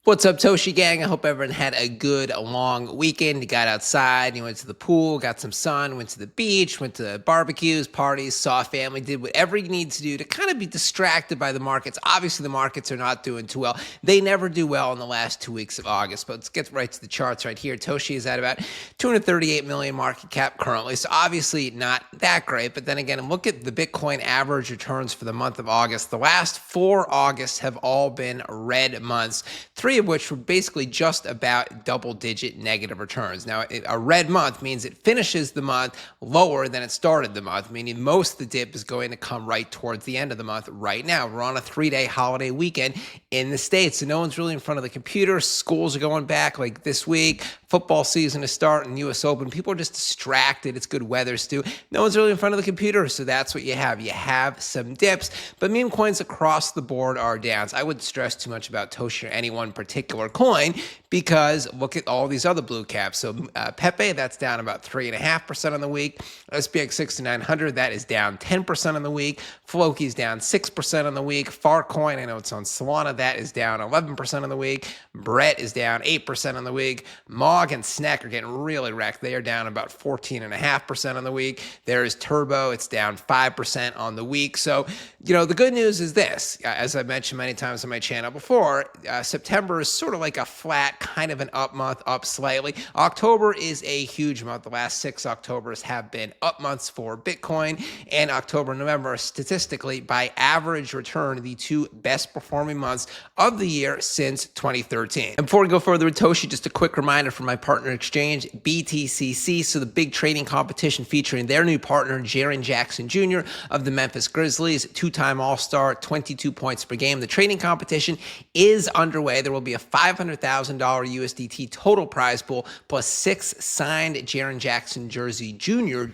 What's up, Toshi gang? I hope everyone had a good long weekend. You got outside, you went to the pool, got some sun, went to the beach, went to barbecues, parties, saw family, did whatever you need to do to kind of be distracted by the markets. Obviously, the markets are not doing too well. They never do well in the last 2 weeks of August, but let's get right to the charts right here. Toshi is at about 238 million market cap currently, so obviously not that great. But then again, look at the Bitcoin average returns for the month of August. The last 4 Augusts have all been red months. 3 of which were basically just about double-digit negative returns. Now, a red month means it finishes the month lower than it started the month, meaning most of the dip is going to come right towards the end of the month right now. We're on a 3-day holiday weekend in the States, so no one's really in front of the computer. Schools are going back like this week. Football season is starting, U.S. Open. People are just distracted. It's good weather, Stu. No one's really in front of the computer, so that's what you have. You have some dips, but meme coins across the board are down. So I wouldn't stress too much about Toshi or any one particular coin because look at all these other blue caps. So Pepe, that's down about 3.5% on the week. SPX 6900, that is down 10% on the week. Floki's down 6% on the week. Farcoin, I know it's on Solana, that is down 11% on the week. Brett is down 8% on the week. Mog and Snack are getting really wrecked. They are down about 14.5% on the week. There is Turbo, it's down 5% on the week. So, the good news is this, as I've mentioned many times on my channel before, September is sort of like a flat, kind of an up month, up slightly. October is a huge month. The last 6 Octobers have been up months for Bitcoin, and October and November are statistically, by average return, the 2 best performing months of the year since 2013. And before we go further with Toshi, just a quick reminder from my partner exchange, BTCC, so the big trading competition featuring their new partner, Jaren Jackson Jr. of the Memphis Grizzlies, 2-time All-Star, 22 points per game. The trading competition is underway. There will be a $500,000 USDT total prize pool plus 6 signed Jaren Jackson junior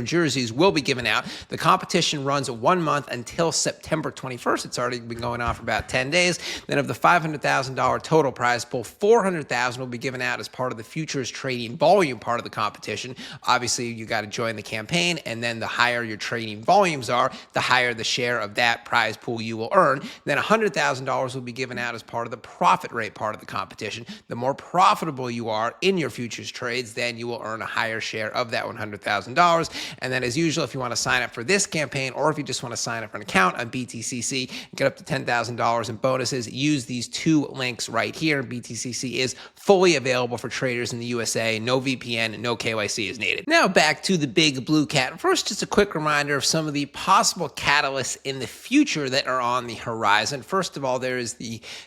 jerseys will be given out. The competition runs 1 month until September 21st. It's already been going on for about 10 days. Then of the $500,000 total prize pool, $400,000 will be given out as part of the futures trading volume part of the competition. Obviously, you got to join the campaign, and then the higher your trading volumes are, the higher the share of that prize pool you will earn. Then $100,000 will be given out as part of the profit rate part of the competition. The more profitable you are in your futures trades, then you will earn a higher share of that $100,000. And then as usual, if you want to sign up for this campaign, or if you just want to sign up for an account on BTCC, get up to $10,000 in bonuses, use these 2 links right here. BTCC is fully available for traders in the USA. No VPN, no KYC is needed. Now back to the big blue cat. First, just a quick reminder of some of the possible catalysts in the future that are on the horizon. First of all, there is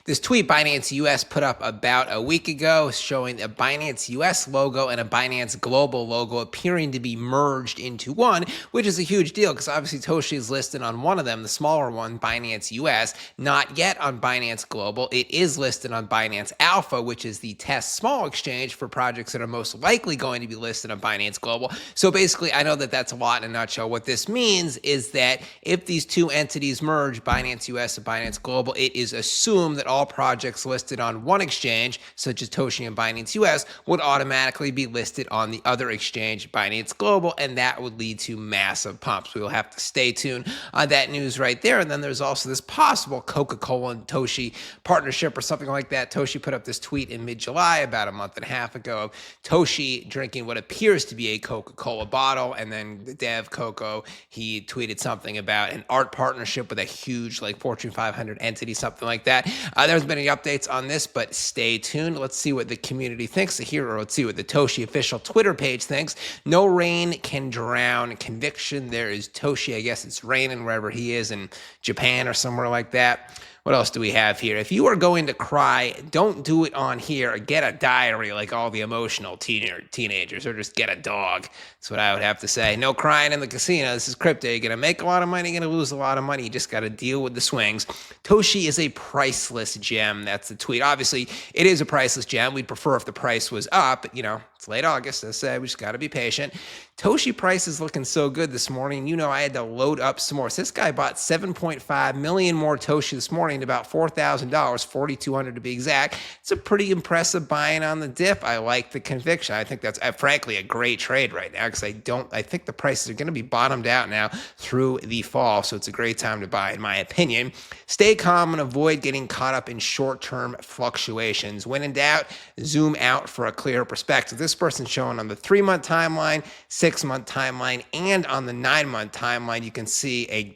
this tweet Binance US put up about a week ago showing a Binance US logo and a Binance Global logo appearing to be merged into one, which is a huge deal because obviously Toshi is listed on one of them, the smaller one, Binance US, not yet on Binance Global. It is listed on Binance Alpha, which is the test small exchange for projects that are most likely going to be listed on Binance Global. So basically, I know that that's a lot in a nutshell. What this means is that if these 2 entities merge, Binance US and Binance Global, it is assumed that all projects listed on one exchange, such as Toshi and Binance US, would automatically be listed on the other exchange, Binance Global, and that would lead to massive pumps. We will have to stay tuned on that news right there. And then there's also this possible Coca-Cola and Toshi partnership or something like that. Toshi put up this tweet in mid-July, about a month and a half ago, of Toshi drinking what appears to be a Coca-Cola bottle, and then the dev Coco, he tweeted something about an art partnership with a huge Fortune 500 entity, something like that. There's been any updates on this, but stay tuned. Let's see what the community thinks here, or let's see what the Toshi official Twitter page thinks. No rain can drown conviction. There is Toshi. I guess it's raining wherever he is in Japan or somewhere like that. What else do we have here? If you are going to cry, don't do it on here. Get a diary like all the emotional teenagers, or just get a dog. That's what I would have to say. No crying in the casino. This is crypto. You're going to make a lot of money. You're going to lose a lot of money. You just got to deal with the swings. Toshi is a priceless gem. That's the tweet. Obviously, it is a priceless gem. We'd prefer if the price was up, but, it's late August. As I said, we just got to be patient. Toshi price is looking so good this morning. I had to load up some more. So this guy bought 7.5 million more Toshi this morning. morning, about $4,000, 4,200 to be exact. It's a pretty impressive buying on the dip. I like the conviction. I think that's frankly a great trade right now because I think the prices are going to be bottomed out now through the fall. So it's a great time to buy, in my opinion. Stay calm and avoid getting caught up in short-term fluctuations. When in doubt, zoom out for a clearer perspective. This person's showing on the 3-month timeline, 6-month timeline, and on the 9-month timeline. You can see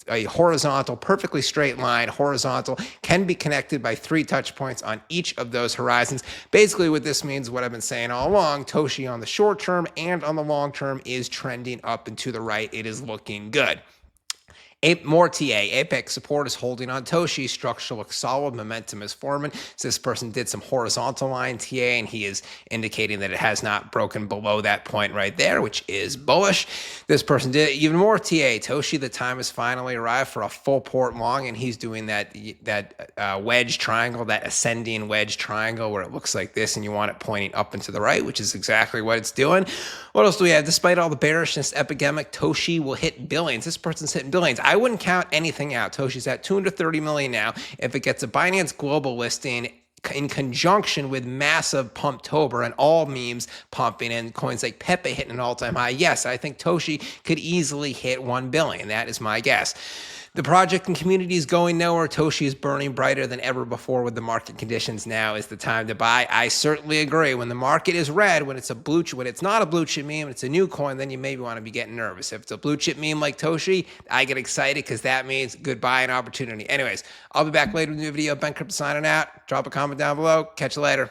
a horizontal, perfectly straight line, horizontal, can be connected by 3 touch points on each of those horizons. Basically, what this means, what I've been saying all along, TOSHI on the short term and on the long term is trending up and to the right. It is looking good. More TA. Apex support is holding on TOSHI. Structure looks solid. Momentum is forming. So this person did some horizontal line TA, and he is indicating that it has not broken below that point right there, which is bullish. This person did even more TA. TOSHI, the time has finally arrived for a full port long, and he's doing that wedge triangle, that ascending wedge triangle where it looks like this, and you want it pointing up and to the right, which is exactly what it's doing. What else do we have? Despite all the bearishness epidemic, TOSHI will hit billions. This person's hitting billions. I wouldn't count anything out. TOSHI's at $230 million now. If it gets a Binance Global listing in conjunction with massive Pumptober and all memes pumping and coins like Pepe hitting an all-time high, yes, I think TOSHI could easily hit $1 billion. That is my guess. The project and community is going nowhere. TOSHI is burning brighter than ever before with the market conditions. Now is the time to buy. I certainly agree. When the market is red, when it's not a blue chip meme, it's a new coin, then you maybe want to be getting nervous. If it's a blue chip meme like TOSHI, I get excited because that means good buying opportunity. Anyways, I'll be back later with a new video. Ben Crypto signing out. Drop a comment down below. Catch you later.